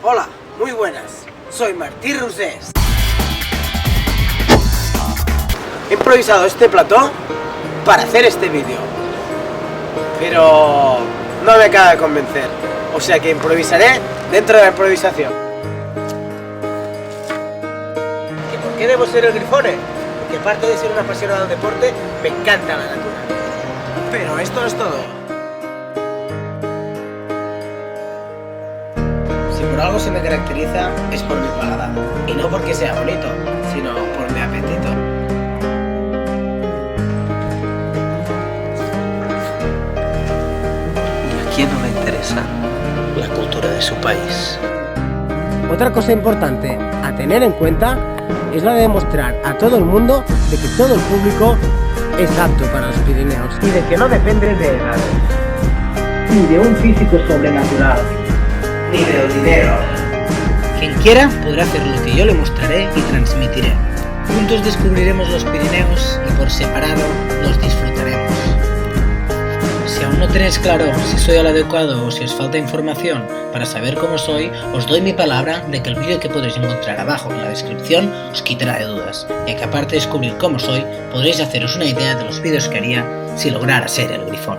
Hola, muy buenas. Soy Martí Rusés. He improvisado este plató para hacer este vídeo, pero no me acaba de convencer. O sea que improvisaré dentro de la improvisación. ¿Y por qué debo ser el Grifone? Porque aparte de ser un apasionado del deporte, me encanta la natura. Pero esto no es todo. Si por algo se me caracteriza es por mi paladar. Y no porque sea bonito, sino por mi apetito. ¿Y a quién no le interesa la cultura de su país? Otra cosa importante a tener en cuenta es la de demostrar a todo el mundo de que todo el público es apto para los Pirineos y de que no depende de edad, ni de un físico sobrenatural, ni del dinero. Quien quiera podrá hacer lo que yo le mostraré y transmitiré. Juntos descubriremos los Pirineos y por separado los disfrutaremos. Si aún no tenéis claro si soy el adecuado o si os falta información para saber cómo soy, os doy mi palabra de que el vídeo que podréis encontrar abajo en la descripción os quitará de dudas, ya que aparte de descubrir cómo soy, podréis haceros una idea de los vídeos que haría si lograra ser el Grifón.